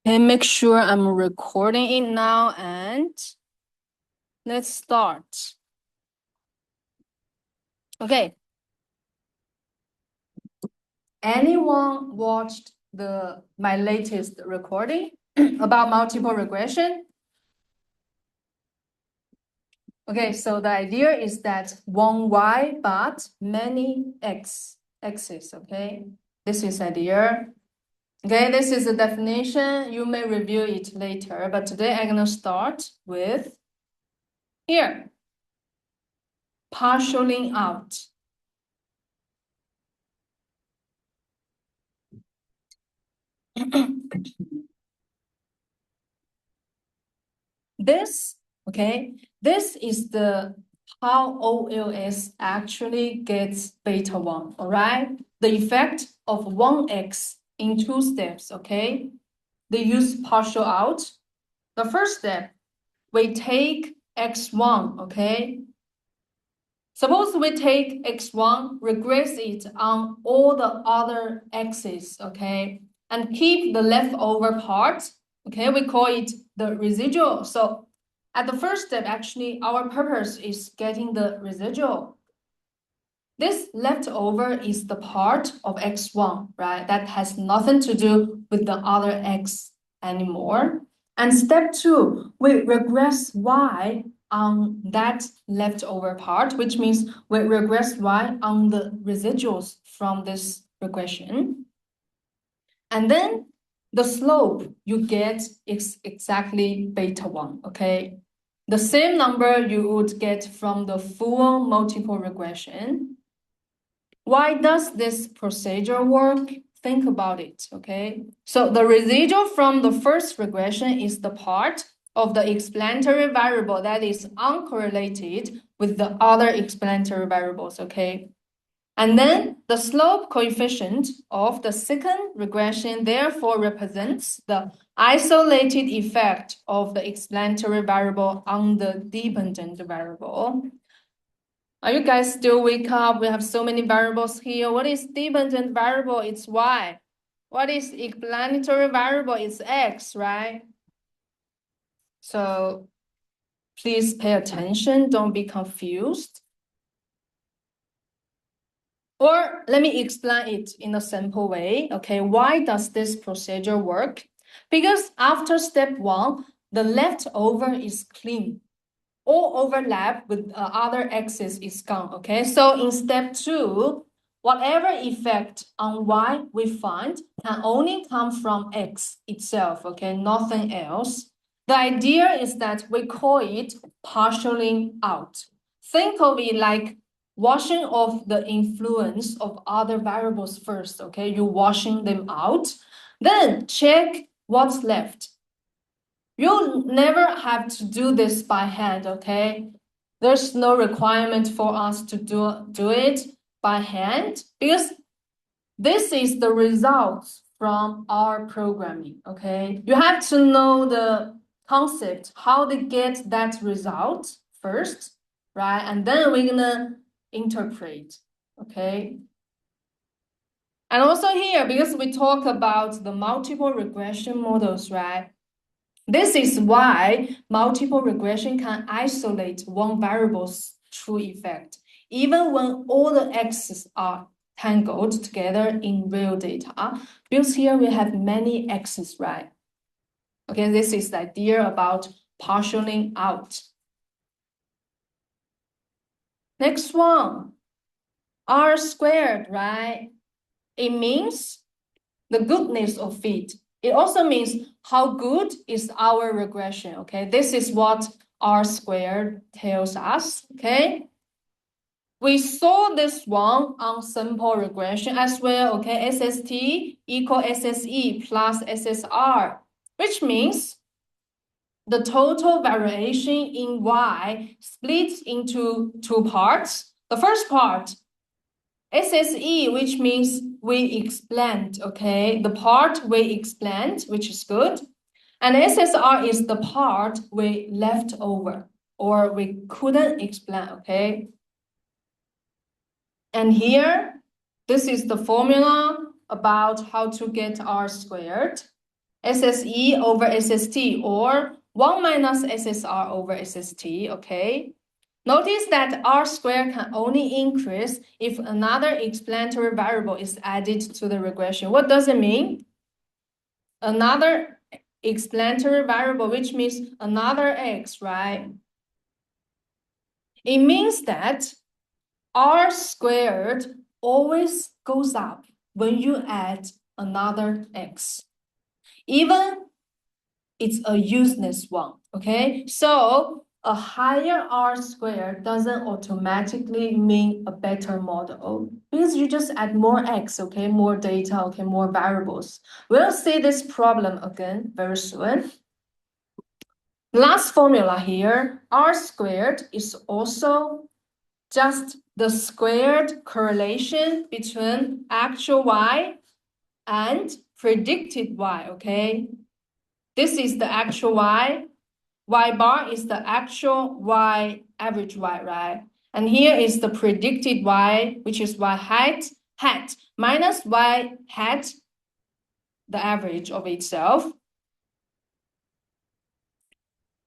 Okay, make sure I'm recording it now and let's start. Okay. Anyone watched my latest recording about multiple regression? Okay, so the idea is that one y but many x's, okay? This is idea. Okay, this is the definition. You may review it later, but today I'm gonna start with here. Partialing out. This is the how OLS actually gets beta 1, all right? The effect of 1x in 2 steps, okay? They use partial out. The first step, we take x1, okay? Suppose we take x1, regress it on all the other x's, okay? And keep the leftover part, okay? We call it the residual. So at the first step, actually, our purpose is getting the residual. This leftover is the part of x1, right? That has nothing to do with the other x anymore. And step 2, we regress y on that leftover part, which means we regress y on the residuals from this regression. And then the slope you get is exactly beta 1, okay? The same number you would get from the full multiple regression. Why does this procedure work? Think about it, okay? So the residual from the first regression is the part of the explanatory variable that is uncorrelated with the other explanatory variables, okay? And then the slope coefficient of the second regression therefore represents the isolated effect of the explanatory variable on the dependent variable. Are you guys still wake up? We have so many variables here. What is dependent variable? It's y. What is explanatory variable? It's x, right? So please pay attention. Don't be confused. Or let me explain it in a simple way. Okay, why does this procedure work? Because after step 1, the leftover is clean. All overlap with other x's is gone, okay? So in step 2, whatever effect on y we find can only come from x itself, okay? Nothing else. The idea is that we call it partialing out. Think of it like washing off the influence of other variables first, okay? You're washing them out. Then check what's left. You'll never have to do this by hand, okay? There's no requirement for us to do it by hand because this is the results from our programming, okay? You have to know the concept, how to get that result first, right? And then we're gonna interpret, okay? And also here, because we talk about the multiple regression models, right? This is why multiple regression can isolate one variable's true effect, even when all the x's are tangled together in real data. Because here we have many x's, right? Okay, this is the idea about partialing out. Next one, R squared, right? It means the goodness of it. It also means how good is our regression, okay? This is what R squared tells us, okay? We saw this one on simple regression as well, okay? SST equal SSE plus SSR, which means the total variation in Y splits into 2 parts. The first part, SSE, which means we explained, okay? The part we explained, which is good. And SSR is the part we left over or we couldn't explain, okay? And here, this is the formula about how to get R squared. SSE over SST, or 1 minus SSR over SST, okay? Notice that R squared can only increase if another explanatory variable is added to the regression. What does it mean? Another explanatory variable, which means another X, right? It means that R squared always goes up when you add another X, even it's a useless one, okay? So a higher R squared doesn't automatically mean a better model because you just add more X, okay? More data, okay? More variables. We'll see this problem again very soon. Last formula here, R squared is also just the squared correlation between actual Y and predicted Y, okay? This is the actual Y. Y bar is the actual Y, average Y, right? And here is the predicted Y, which is Y hat, minus Y hat, the average of itself.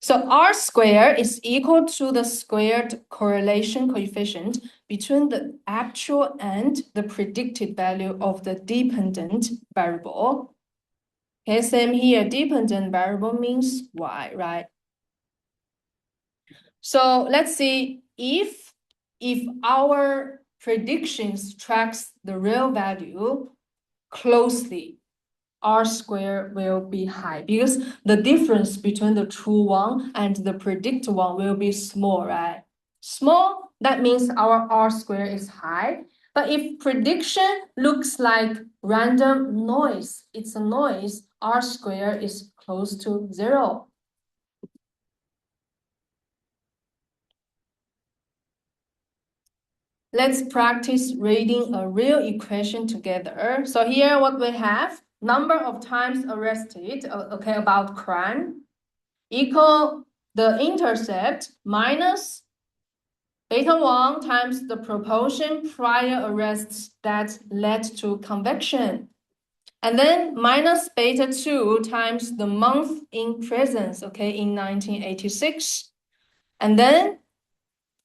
So R squared is equal to the squared correlation coefficient between the actual and the predicted value of the dependent variable. Okay, same here, dependent variable means Y, right? So let's see if our predictions tracks the real value closely, R squared will be high because the difference between the true one and the predicted one will be small, right? Small, that means our R squared is high. But if prediction looks like random noise, it's a noise, R squared is close to 0. Let's practice reading a real equation together. So here what we have, number of times arrested, okay, about crime, equal the intercept minus beta 1 times the proportion prior arrests that led to conviction. And then minus beta 2 times the month in presence, okay, in 1986. And then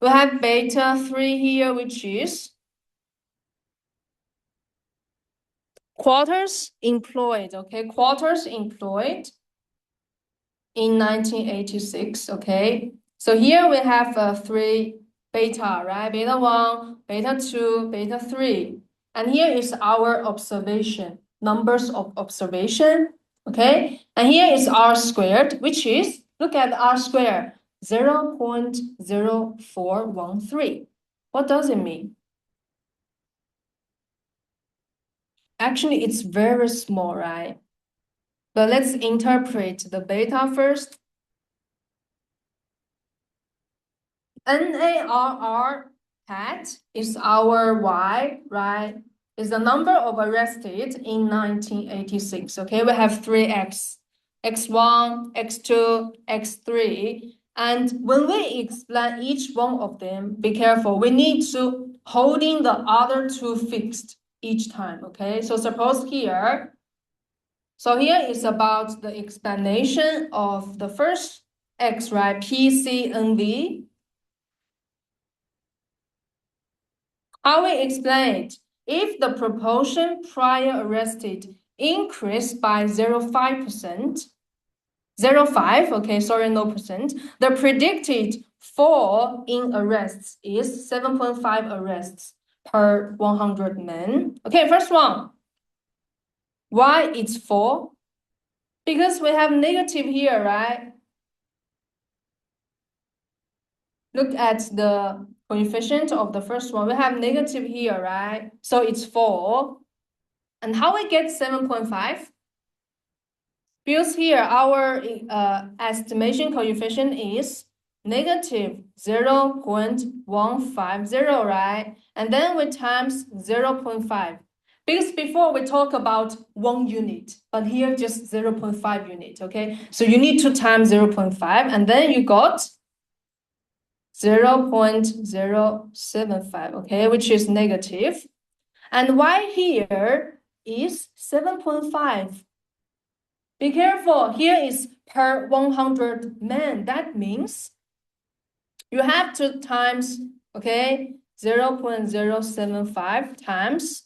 we have beta 3 here, which is quarters employed, okay, quarters employed in 1986, okay. So here we have 3 beta, right? Beta 1, beta 2, beta 3. And here is our observation, numbers of observation, okay. And here is R squared, which is, look at R squared, 0.0413. What does it mean? Actually, it's very small, right? But let's interpret the beta first. NARR hat is our Y, right? Is the number of arrested in 1986. Okay, we have 3X, X1, X2, X3. And when we explain each one of them, be careful. We need to holding the other two fixed each time, okay? So suppose here, so here is about the explanation of the first X, right? PCNV. How we explain it? If the proportion prior arrested increased by 0.5%, 0.5, okay, sorry, no percent, the predicted fall in arrests is 7.5 arrests per 100 men. Okay, first one. Why it's 4? Because we have negative here, right? Look at the coefficient of the first one. We have negative here, right? So it's 4. And how we get 7.5? Because here our estimation coefficient is negative 0.150, right? And then we times 0.5. Because before we talk about 1 unit, but here just 0.5 unit, okay? So you need to times 0.5, and then you got 0.075, okay, which is negative. And Y here is 7.5. Be careful, here is per 100 men. That means you have to times, okay, 0.075 times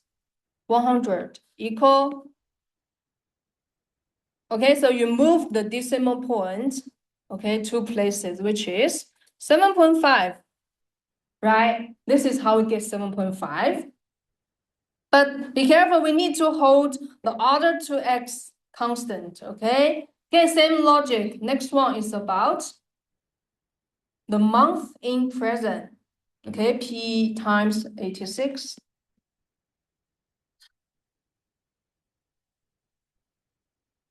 100 equal. Okay, so you move the decimal point, okay, 2 places, which is 7.5, right? This is how we get 7.5. But be careful, we need to hold the other two x constant, okay? Okay, same logic. Next one is about the month in present, okay? P times 86.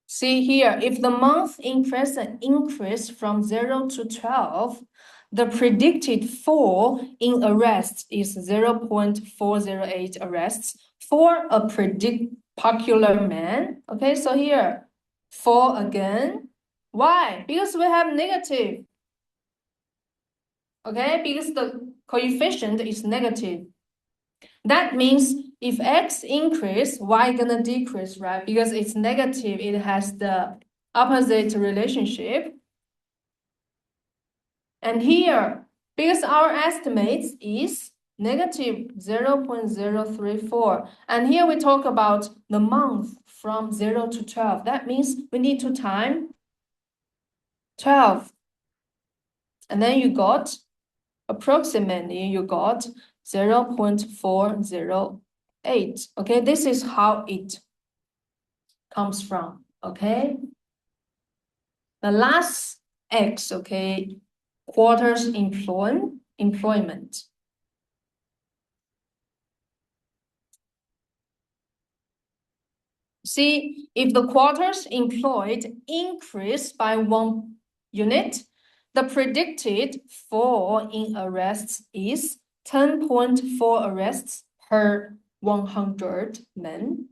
See here, if the month in present increase from 0 to 12, the predicted fall in arrests is 0.408 arrests for a popular man. Okay, so here, fall again. Why? Because we have negative. Okay, because the coefficient is negative. That means if x increase, y gonna decrease, right? Because it's negative, it has the opposite relationship. And here, because our estimates is negative 0.034. And here we talk about the month from 0 to 12. That means we need to time 12. And then you got, approximately, you got 0.408. Okay, this is how it comes from, okay? The last X, okay, quarters employment. See, if the quarters employed increase by 1 unit, the predicted fall in arrests is 10.4 arrests per 100 men.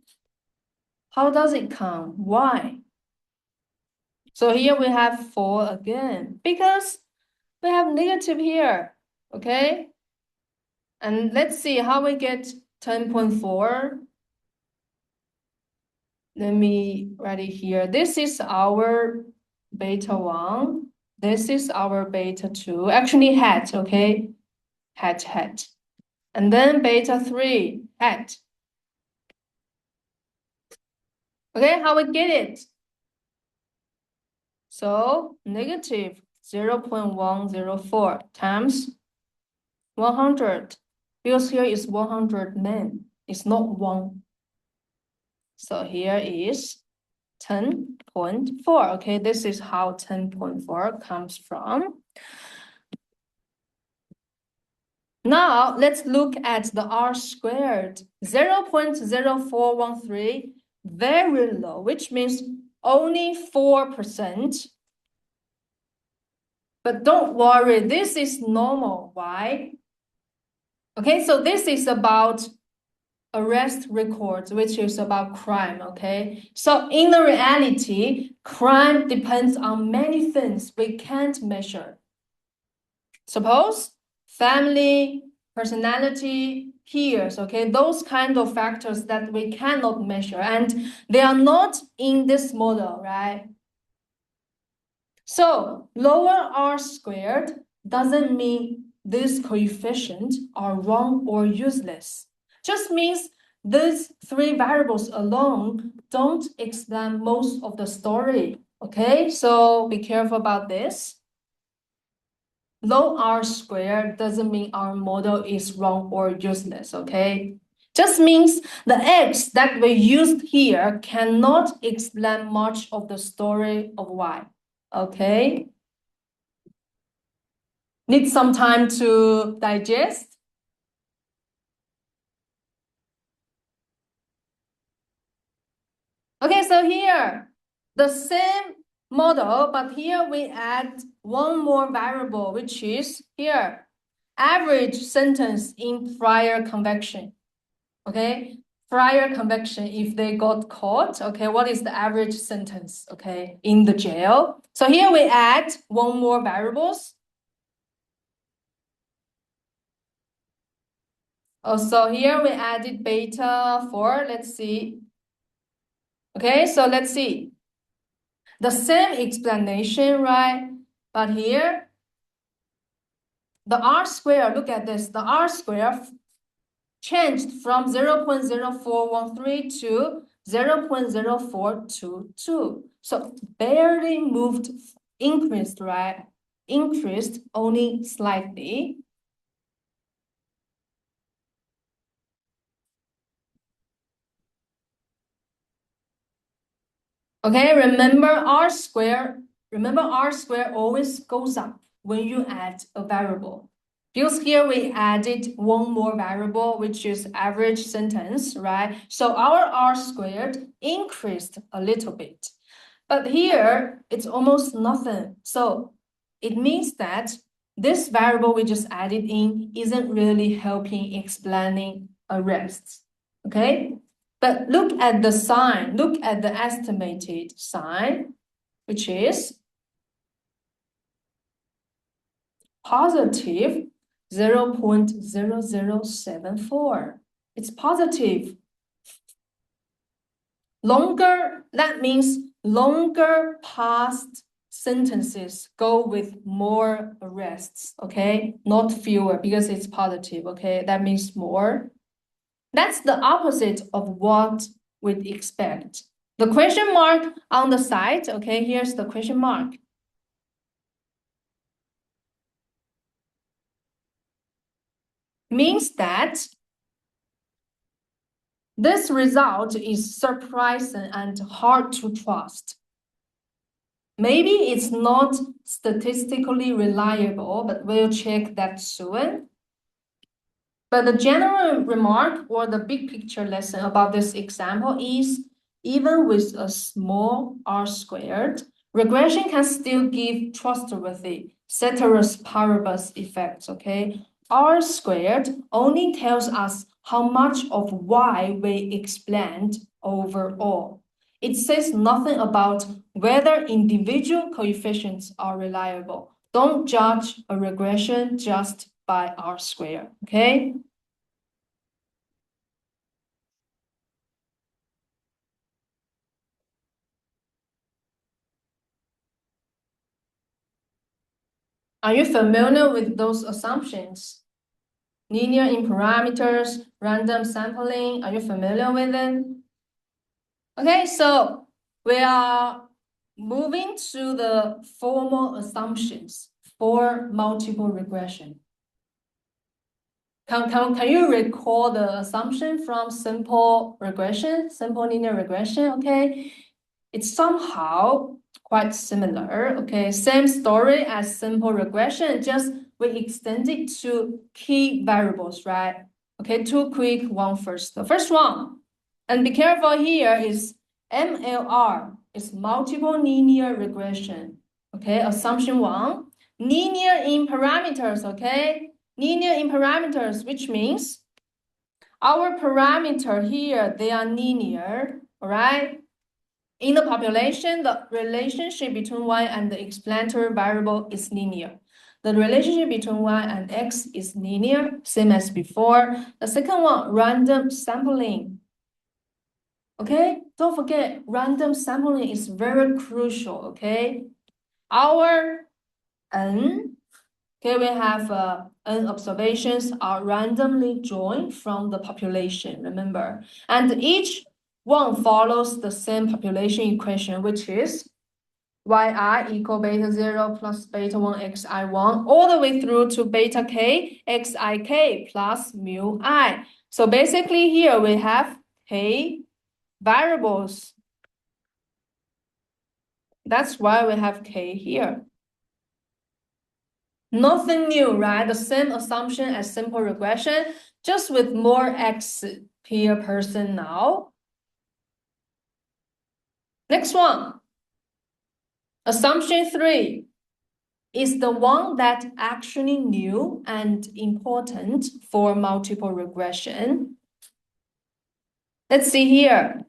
How does it come? Why? So here we have 4 again, because we have negative here, okay? And let's see how we get 10.4. Let me write it here. This is our beta 1. This is our beta 2. Actually, hat, okay? Hat. And then beta 3, hat. Okay, how we get it? So negative 0.104 times 100. Because here is 100 men. It's not 1. So here is 10.4. Okay, this is how 10.4 comes from. Now let's look at the R squared. 0.0413, very low, which means only 4%. But don't worry, this is normal. Why? Okay, so this is about arrest records, which is about crime, okay? So in the reality, crime depends on many things we can't measure. Suppose family, personality, peers, okay? Those kind of factors that we cannot measure, and they are not in this model, right? So lower R squared doesn't mean these coefficients are wrong or useless. Just means these 3 variables alone don't explain most of the story, okay? So be careful about this. Low R squared doesn't mean our model is wrong or useless, okay? Just means the X that we used here cannot explain much of the story of Y, okay? Need some time to digest? Okay, so here, the same model, but here we add one more variable, which is here, average sentence in prior conviction. Okay, prior conviction, if they got caught, okay, what is the average sentence, okay, in the jail? So here we add one more variables. So here we added beta 4, let's see. Okay, so let's see. The same explanation, right? But here, the R square, look at this, the R square changed from 0.0413 to 0.0422. So barely moved, increased, right? Increased only slightly. Okay, remember R square always goes up when you add a variable. Because here we added one more variable, which is average sentence, right? So our R squared increased a little bit. But here, it's almost nothing. So it means that this variable we just added in isn't really helping explaining arrests, okay? But look at the sign, look at the estimated sign, which is positive 0.0074. It's positive. Longer, that means longer past sentences go with more arrests, okay? Not fewer because it's positive, okay? That means more. That's the opposite of what we'd expect. The question mark on the side, okay, here's the question mark. Means that this result is surprising and hard to trust. Maybe it's not statistically reliable, but we'll check that soon. But the general remark or the big picture lesson about this example is even with a small R squared, regression can still give trustworthy ceteris paribus effects, okay? R squared only tells us how much of Y we explained overall. It says nothing about whether individual coefficients are reliable. Don't judge a regression just by R squared, okay? Are you familiar with those assumptions? Linear in parameters, random sampling, are you familiar with them? Okay, so we are moving to the formal assumptions for multiple regression. Can you recall the assumption from simple regression, simple linear regression? Okay, it's somehow quite similar. Okay, same story as simple regression, just we extend it to key variables, right? Okay, two quick one first. The first one, and be careful here, is MLR, is multiple linear regression. Okay, assumption one, linear in parameters, okay? Linear in parameters, which means our parameter here, they are linear, all right? In the population, the relationship between y and the explanatory variable is linear. The relationship between y and x is linear, same as before. The second one, random sampling. Okay, don't forget, random sampling is very crucial, okay? Our n, okay, we have n observations are randomly drawn from the population, remember? And each one follows the same population equation, which is yi equal beta 0 plus beta 1 xi1 all the way through to beta k xik plus mu I. So basically here we have k variables. That's why we have k here. Nothing new, right? The same assumption as simple regression, just with more x per person now. Next one. Assumption 3 is the one that actually new and important for multiple regression. Let's see here.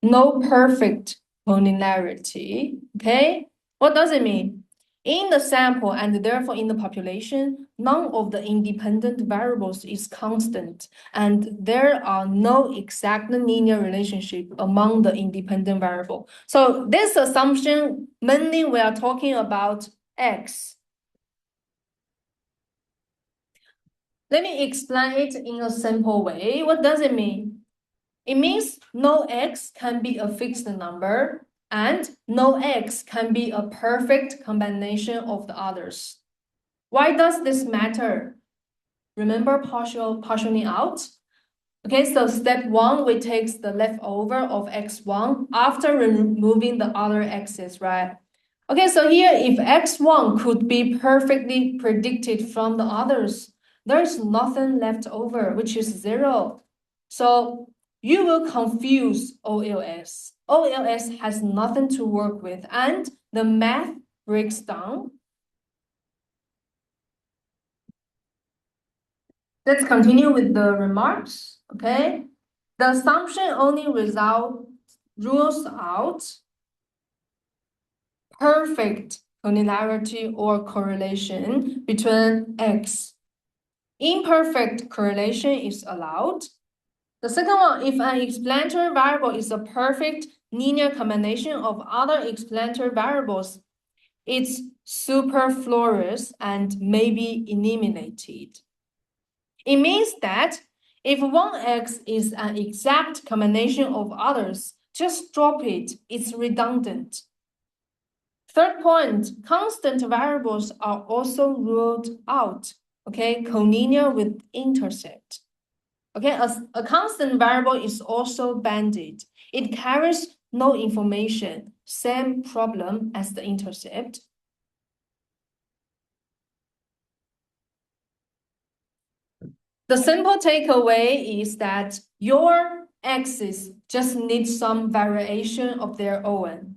No perfect collinearity, okay? What does it mean? In the sample and therefore in the population, none of the independent variables is constant, and there are no exact linear relationship among the independent variable. So this assumption, mainly we are talking about X. Let me explain it in a simple way. What does it mean? It means no X can be a fixed number, and no X can be a perfect combination of the others. Why does this matter? Remember partitioning out? Okay, so step 1, we take the leftover of x1 after removing the other x's, right? Okay, so here if x1 could be perfectly predicted from the others, there's nothing left over, which is 0. So you will confuse OLS. OLS has nothing to work with, and the math breaks down. Let's continue with the remarks, okay? The assumption only rules out perfect collinearity or correlation between X. Imperfect correlation is allowed. The second one, if an explanatory variable is a perfect linear combination of other explanatory variables, it's superfluous and may be eliminated. It means that if one X is an exact combination of others, just drop it, it's redundant. Third point, constant variables are also ruled out, okay, collinear with intercept. Okay, a constant variable is also banded. It carries no information, same problem as the intercept. The simple takeaway is that your axis just needs some variation of their own.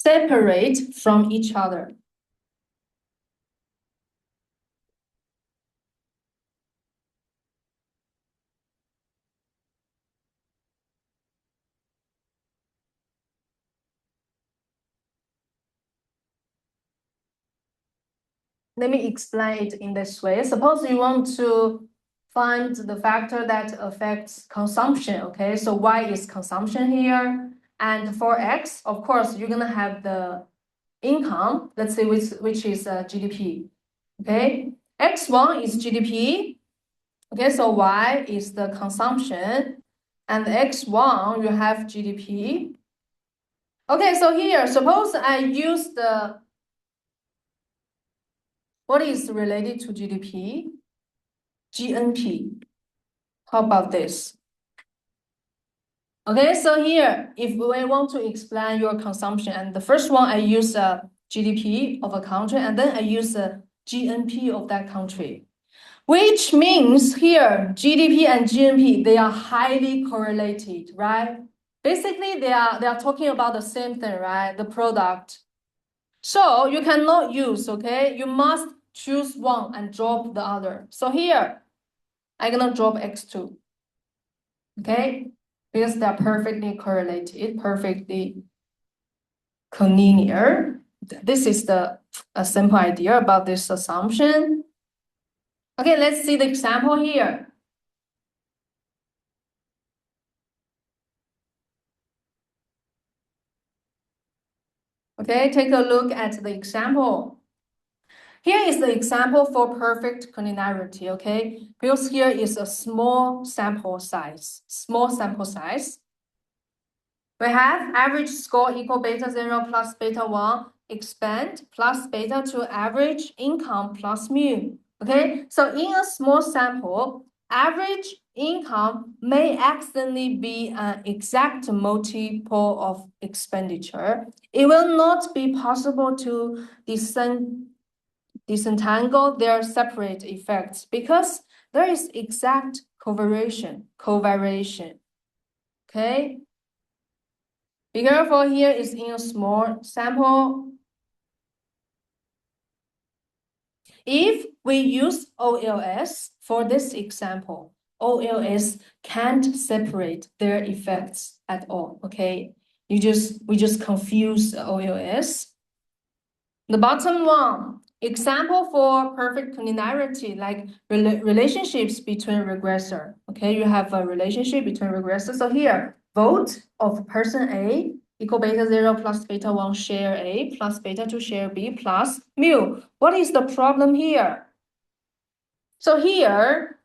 Separate from each other. Let me explain it in this way. Suppose you want to find the factor that affects consumption, okay? So Y is consumption here. And for X, of course, you're gonna have the income, let's say which is GDP, okay? X1 is GDP, okay? So Y is the consumption. And X1, you have GDP. Okay, so here, suppose I use the what is related to GDP? GNP. How about this? Okay, so here, if we want to explain your consumption, and the first one, I use GDP of a country, and then I use GNP of that country, which means here, GDP and GNP, they are highly correlated, right? Basically, they are talking about the same thing, right? The product. So you cannot use, okay? You must choose one and drop the other. So here, I'm gonna drop X2, okay? Because they're perfectly correlated, perfectly collinear. This is a simple idea about this assumption. Okay, let's see the example here. Okay, take a look at the example. Here is the example for perfect collinearity, okay? Because here is a small sample size. We have average score equal beta 0 plus beta 1, expand plus beta to average income plus mu. Okay, so in a small sample, average income may accidentally be an exact multiple of expenditure. It will not be possible to disentangle their separate effects because there is exact covariation. Okay. Be careful, here is in a small sample. If we use OLS for this example, OLS can't separate their effects at all, okay? We just confuse OLS. The bottom one, example for perfect linearity, like relationships between regressor. Okay, you have a relationship between regressor. So here, vote of person A equal beta 0 plus beta 1 share A plus beta 2 share B plus mu. What is the problem here? So here,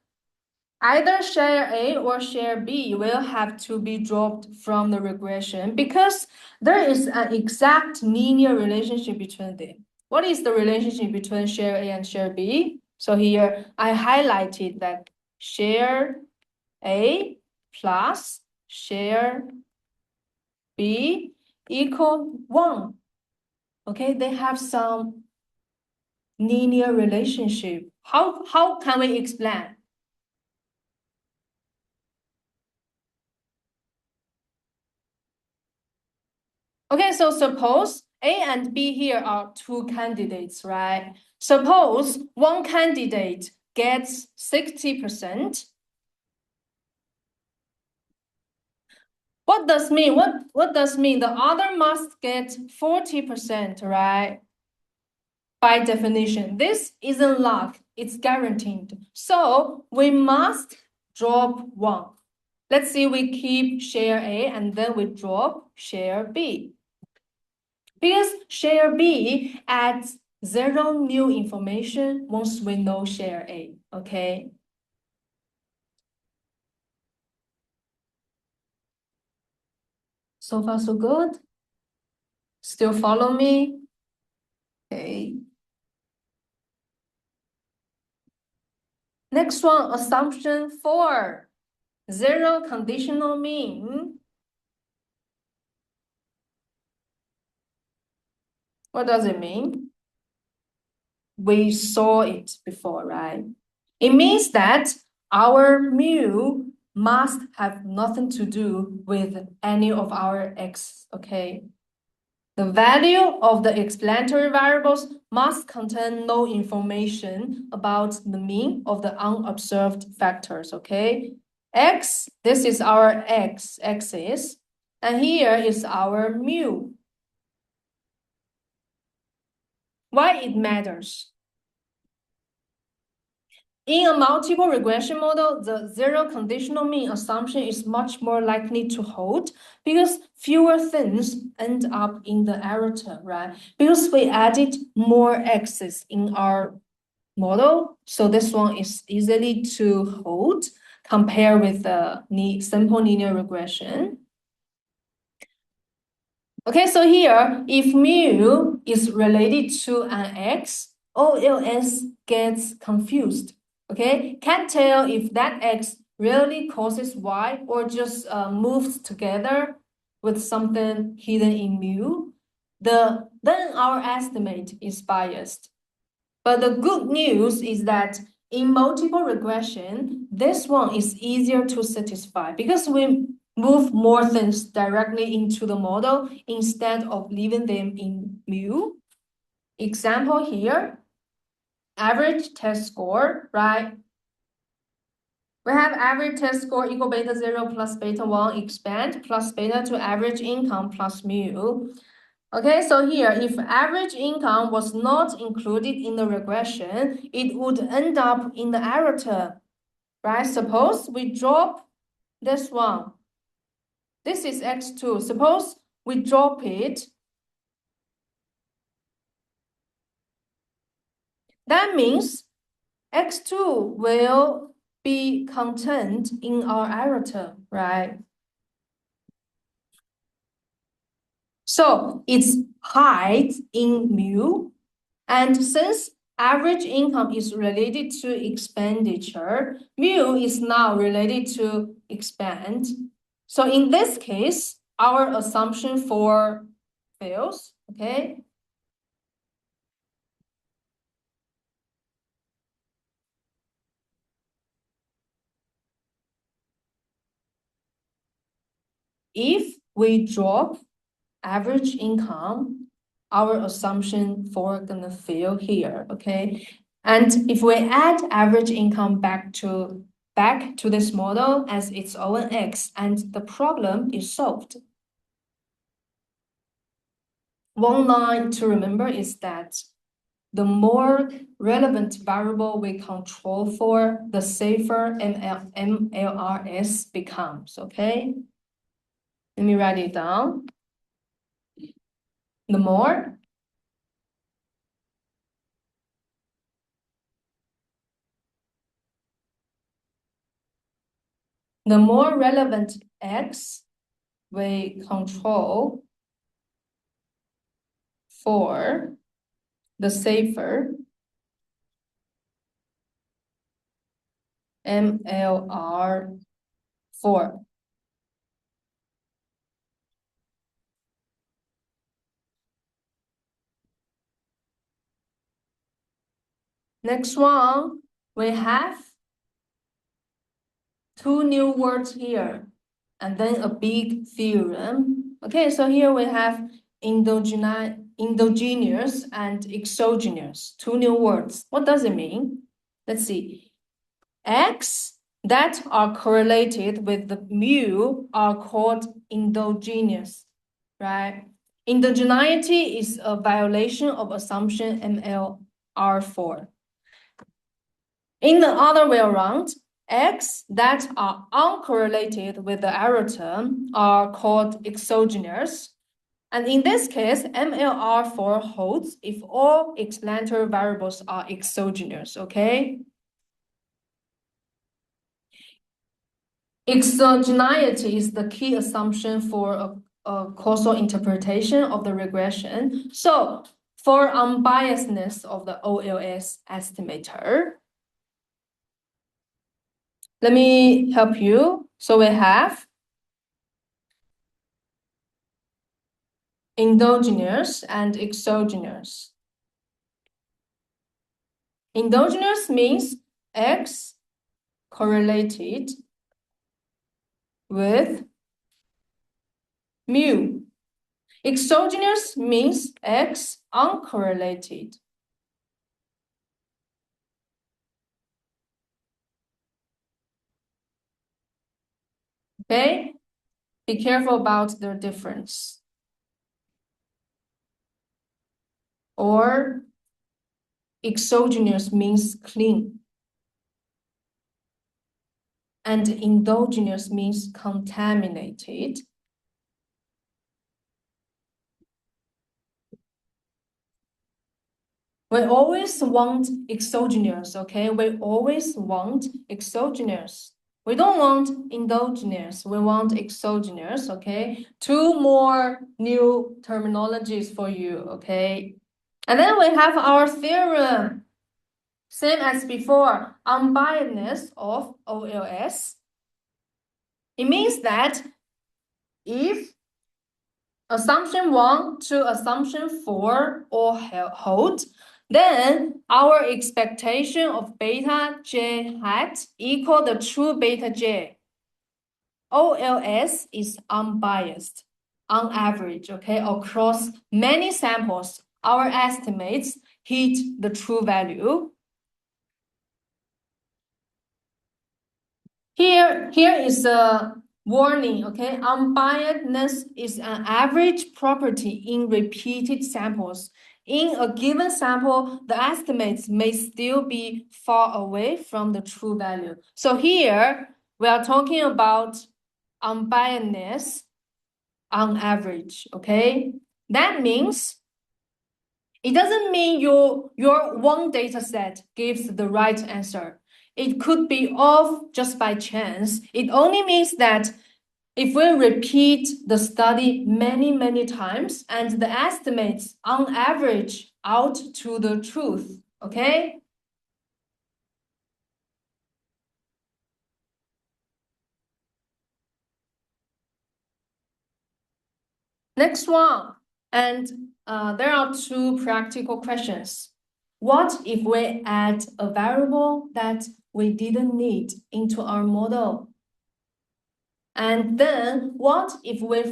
either share A or share B will have to be dropped from the regression because there is an exact linear relationship between them. What is the relationship between share A and share B? So here I highlighted that share A plus share B equal 1. Okay, they have some linear relationship. How can we explain? Okay, so suppose A and B here are two candidates, right? Suppose one candidate gets 60%. What does mean? What does mean? The other must get 40%, right? By definition, this isn't luck, it's guaranteed. So we must drop one. Let's see, we keep share A and then we drop share B. Because share B adds 0 new information once we know share A, okay? So far, so good? Still follow me? Okay. Next one, assumption 4. 0 conditional mean. What does it mean? We saw it before, right? It means that our mu must have nothing to do with any of our x, okay? The value of the explanatory variables must contain no information about the mean of the unobserved factors, okay? X, this is our x-axis, and here is our mu. Why it matters? In a multiple regression model, the 0 conditional mean assumption is much more likely to hold because fewer things end up in the error term, right? Because we added more x's in our model, so this one is easily to hold compared with the simple linear regression. Okay, so here, if mu is related to an x, OLS gets confused. Okay, can't tell if that x really causes y or just moves together with something hidden in mu. Then our estimate is biased. But the good news is that in multiple regression, this one is easier to satisfy because we move more things directly into the model instead of leaving them in mu. Example here, average test score, right? We have average test score equal beta 0 plus beta 1 expand plus beta to average income plus mu. Okay, so here, if average income was not included in the regression, it would end up in the error term, right? Suppose we drop this one. This is x2. Suppose we drop it. That means x2 will be contained in our error term, right? So it's hides in mu. And since average income is related to expenditure, mu is now related to expand. So in this case, our assumption for fails, okay? if we drop average income, our assumption for gonna fail here, okay? And if we add average income back to this model as its own x, and the problem is solved. One line to remember is that the more relevant variable we control for, the safer MLRS becomes, okay? Let me write it down. The more relevant x we control for, the safer MLR4. Next one, we have two new words here, and then a big theorem. Okay, so here we have endogenous and exogenous, two new words. What does it mean? Let's see. X that are correlated with the mu are called endogenous, right? Endogeneity is a violation of assumption MLR4. In the other way around, X that are uncorrelated with the error term are called exogenous. And in this case, MLR4 holds if all explanatory variables are exogenous, okay? Exogeneity is the key assumption for a causal interpretation of the regression. So for unbiasedness of the OLS estimator, let me help you. So we have endogenous and exogenous. Endogenous means X correlated with mu. Exogenous means X uncorrelated. Okay, be careful about their difference. Or exogenous means clean. And endogenous means contaminated. We always want exogenous, okay? We always want exogenous. We don't want endogenous, we want exogenous, okay? Two more new terminologies for you, okay? And then we have our theorem, same as before, unbiasedness of OLS. It means that if assumption 1 to assumption 4 all hold, then our expectation of beta j hat equal the true beta j. OLS is unbiased, on average, okay, across many samples, our estimates hit the true value. Here is a warning, okay? Unbiasedness is an average property in repeated samples. In a given sample, the estimates may still be far away from the true value. So here, we are talking about unbiasedness on average, okay? That means it doesn't mean your one data set gives the right answer. It could be off just by chance. It only means that if we repeat the study many times and the estimates on average out to the truth, okay? Next one, and there are two practical questions. What if we add a variable that we didn't need into our model? And then what if we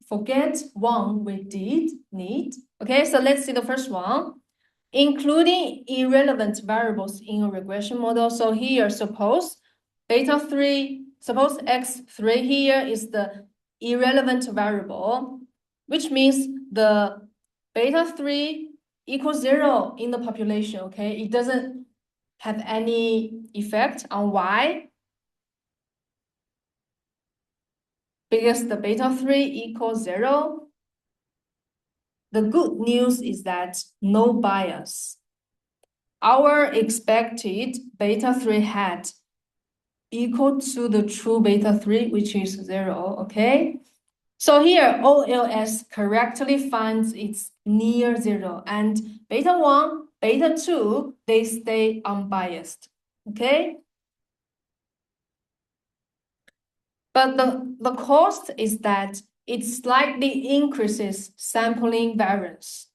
forget one we did need? Okay, so let's see the first one. Including irrelevant variables in a regression model. So here, suppose x3 here is the irrelevant variable, which means the beta3 equals 0 in the population, okay? It doesn't have any effect on y because the beta3 equals 0. The good news is that no bias. Our expected beta3 hat equal to the true beta3, which is 0, okay? So here, OLS correctly finds it's near 0, and beta1, beta2, they stay unbiased, okay? But the cost is that it slightly increases sampling variance.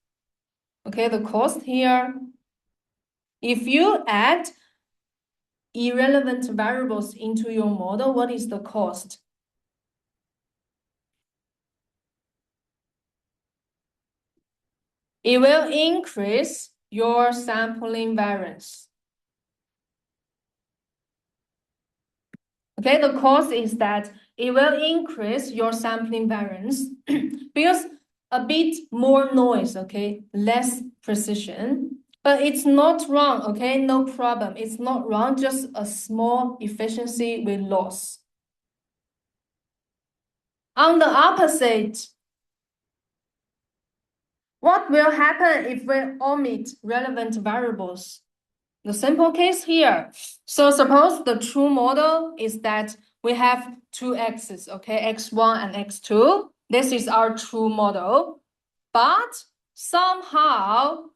Okay, the cost here, if you add irrelevant variables into your model, what is the cost? It will increase your sampling variance. Okay, the cost is that it will increase your sampling variance because a bit more noise, okay, less precision, but it's not wrong, okay, no problem. It's not wrong, just a small efficiency with loss. On the opposite, what will happen if we omit relevant variables? The simple case here. So suppose the true model is that we have two x's, okay, x1 and x2. This is our true model. But somehow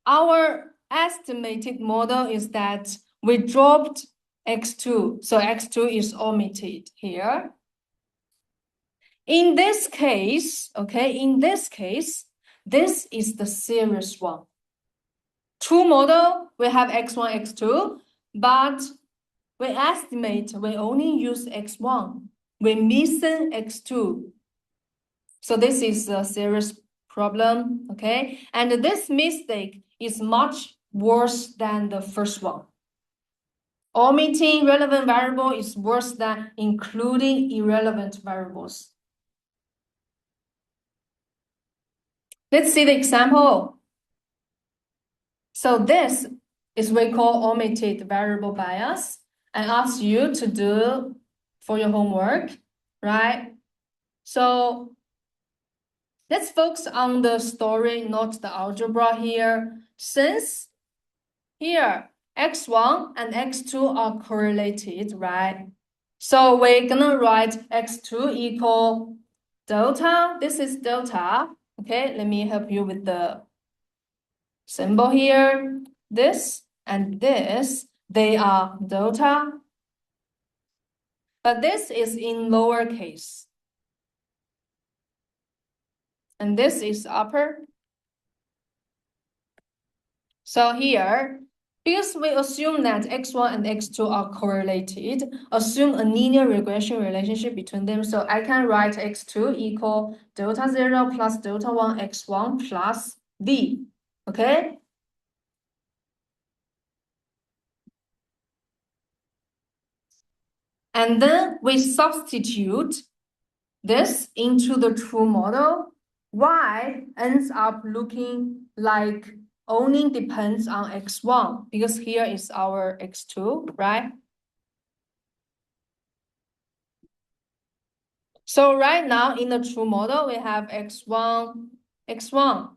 our estimated model is that we dropped x2. So x2 is omitted here. In this case, okay, this is the serious one. True model, we have x1, x2, but we estimate we only use x1. We're missing x2. So this is a serious problem, okay? And this mistake is much worse than the first one. Omitting relevant variable is worse than including irrelevant variables. Let's see the example. So this is we call omitted variable bias. I ask you to do for your homework, right? So let's focus on the story, not the algebra here. Since here, x1 and x2 are correlated, right? So we're gonna write x2 equal delta. This is delta. Okay, let me help you with the symbol here. This and this, they are delta. But this is in lowercase. And this is upper. So here, because we assume that x1 and x2 are correlated, assume a linear regression relationship between them. So I can write x2 equal delta 0 plus delta 1 x1 plus v, okay? And then we substitute this into the true model. Y ends up looking like only depends on x1 because here is our x2, right? So right now in the true model, we have x1, x1.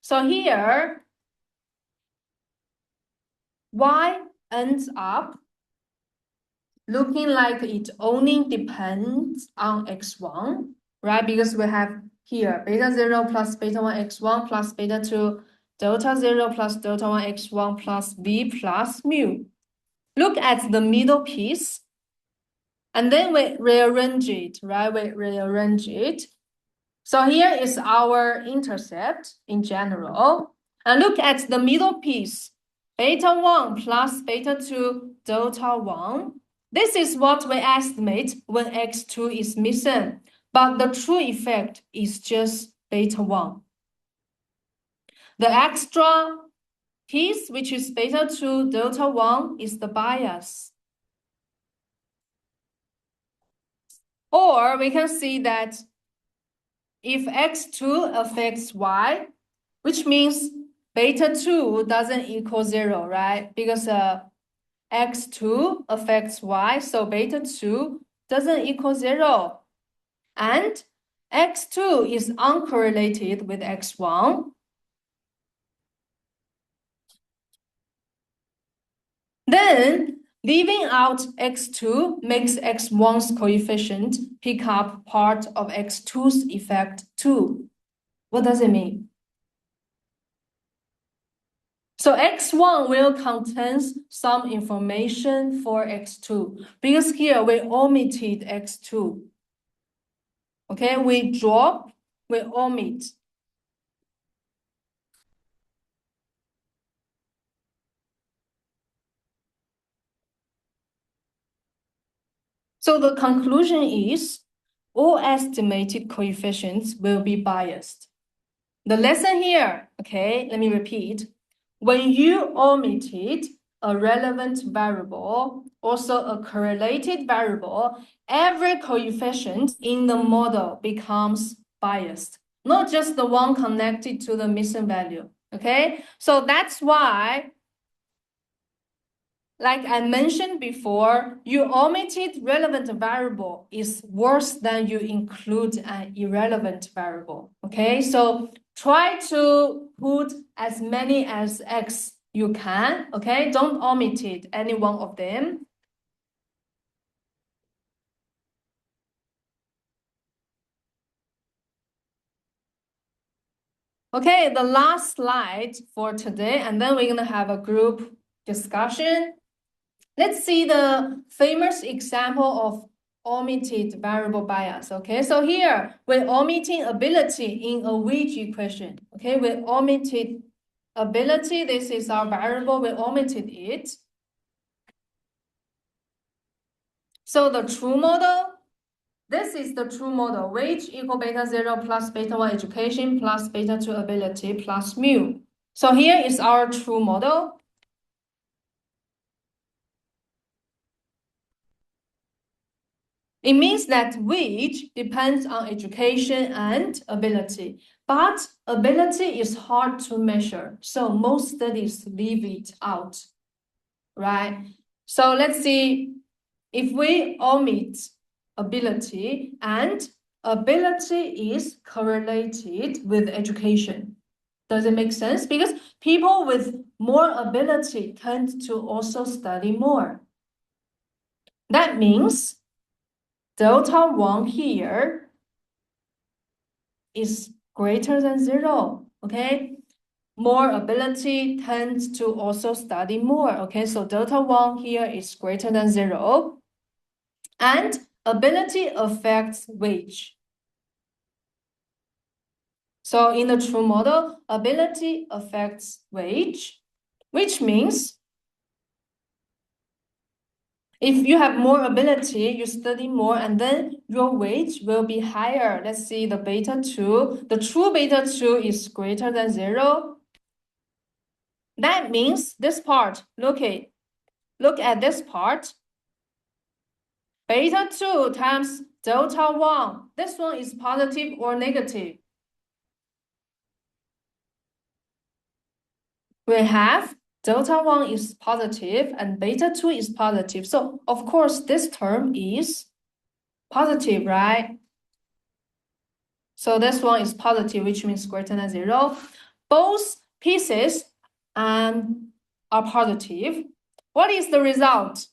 So here, y ends up looking like it only depends on x1, right? Because we have here beta 0 plus beta 1 x1 plus beta 2 delta 0 plus delta 1 x1 plus v plus mu. Look at the middle piece. And then we rearrange it, right? We rearrange it. So here is our intercept in general. And look at the middle piece. Beta 1 plus beta 2 delta 1. This is what we estimate when x2 is missing, but the true effect is just beta 1. The extra piece, which is beta 2 delta 1, is the bias. Or we can see that if x2 affects y, which means beta 2 doesn't equal 0, right? Because x2 affects y, so beta 2 doesn't equal 0. And x2 is uncorrelated with x1. Then leaving out x2 makes x1's coefficient pick up part of x2's effect too. What does it mean? So x1 will contain some information for x2 because here we omitted x2. Okay, we drop, we omit. So the conclusion is all estimated coefficients will be biased. The lesson here, okay, let me repeat. When you omitted a relevant variable, also a correlated variable, every coefficient in the model becomes biased, not just the one connected to the missing value, okay? So that's why, like I mentioned before, you omitted relevant variable is worse than you include an irrelevant variable, okay? So try to put as many as x you can, okay? Don't omit it, any one of them. Okay, the last slide for today, and then we're gonna have a group discussion. Let's see the famous example of omitted variable bias, okay? So here, we're omitting ability in a wedge equation, okay? We omitted ability, this is our variable, we omitted it. So the true model, this is the true model, wedge equal beta 0 plus beta 1 education plus beta 2 ability plus mu. So here is our true model. It means that wedge depends on education and ability, but ability is hard to measure, so most studies leave it out, right? So let's see if we omit ability, and ability is correlated with education. Does it make sense? Because people with more ability tend to also study more. That means delta 1 here is greater than 0, okay? More ability tends to also study more, okay? So delta 1 here is greater than 0. And ability affects wedge. So in the true model, ability affects wedge, which means if you have more ability, you study more, and then your wedge will be higher. Let's see the beta 2. The true beta 2 is greater than 0. That means this part, look at this part. Beta 2 times delta 1. This one is positive or negative? We have delta 1 is positive and beta 2 is positive. So, of course, this term is positive, right? So this one is positive, which means greater than 0. Both pieces are positive. What is the result?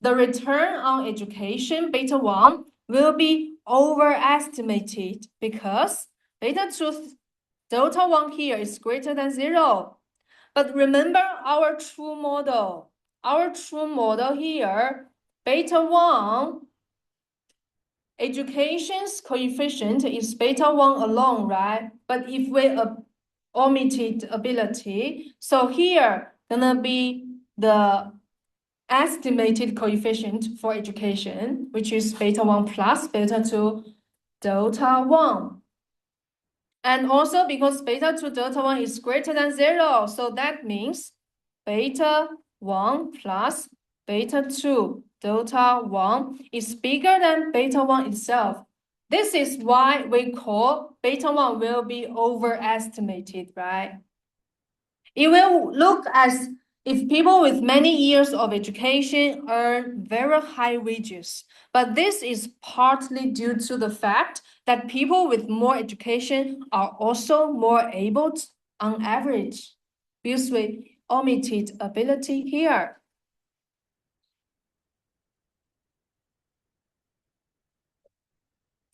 The return on education, beta 1, will be overestimated because beta 2, delta 1 here is greater than 0. But remember our true model. Our true model here, beta 1, education's coefficient is beta 1 alone, right? But if we omitted ability, so here gonna be the estimated coefficient for education, which is beta 1 plus beta 2 delta 1. And also because beta 2 delta 1 is greater than 0, so that means beta 1 plus beta 2 delta 1 is bigger than beta 1 itself. This is why we call beta 1 will be overestimated, right? It will look as if people with many years of education earn very high wages, but this is partly due to the fact that people with more education are also more able to, on average, because we omitted ability here.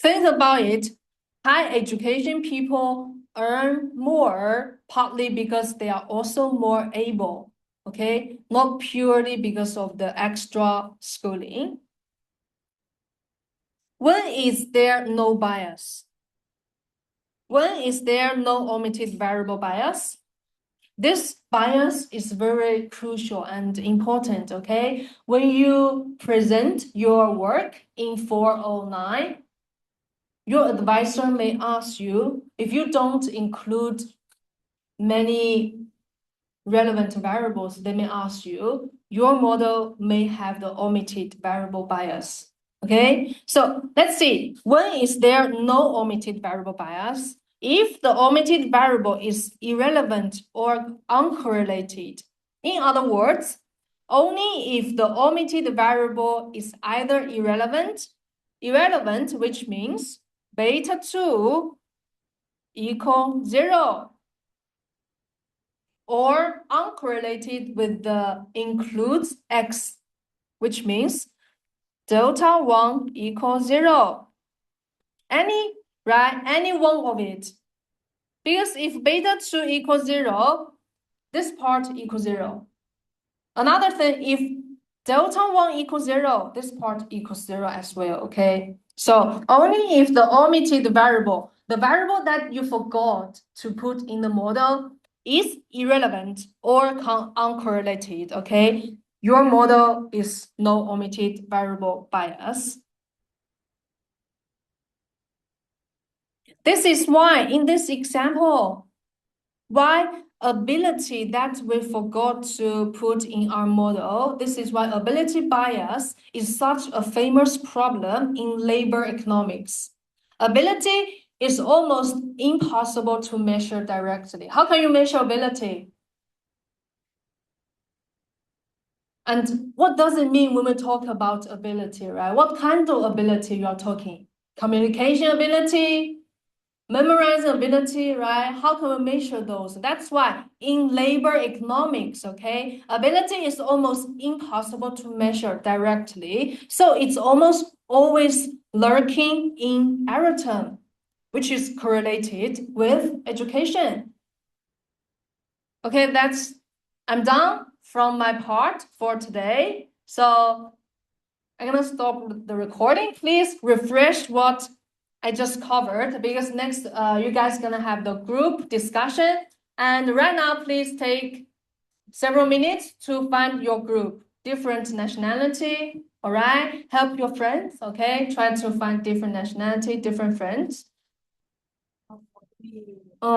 Think about it. High education people earn more partly because they are also more able, okay? Not purely because of the extra schooling. When is there no bias? When is there no omitted variable bias? This bias is very crucial and important, okay? When you present your work in 409, your advisor may ask you, if you don't include many relevant variables, they may ask you, your model may have the omitted variable bias. Okay, so let's see, when is there no omitted variable bias? If the omitted variable is irrelevant or uncorrelated, in other words, only if the omitted variable is either irrelevant, which means beta 2 equal 0, or uncorrelated with the includes x, which means delta 1 equals 0. Any one of it. Because if beta 2 equals 0, this part equals 0. Another thing, if delta 1 equals 0, this part equals 0 as well, okay? So only if the omitted variable, the variable that you forgot to put in the model, is irrelevant or uncorrelated, okay? Your model is no omitted variable bias. This is why in this example, why ability that we forgot to put in our model, this is why ability bias is such a famous problem in labor economics. Ability is almost impossible to measure directly. How can you measure ability? And what does it mean when we talk about ability, right? What kind of ability you are talking? Communication ability, memorizing ability, right? How can we measure those? That's why in labor economics, okay, ability is almost impossible to measure directly. So it's almost always lurking in error term, which is correlated with education. Okay, I'm done from my part for today. So I'm gonna stop the recording. Please refresh what I just covered, because next you guys gonna have the group discussion. And right now, please take several minutes to find your group, different nationality, all right? Help your friends, okay? Try to find different nationality, different friends.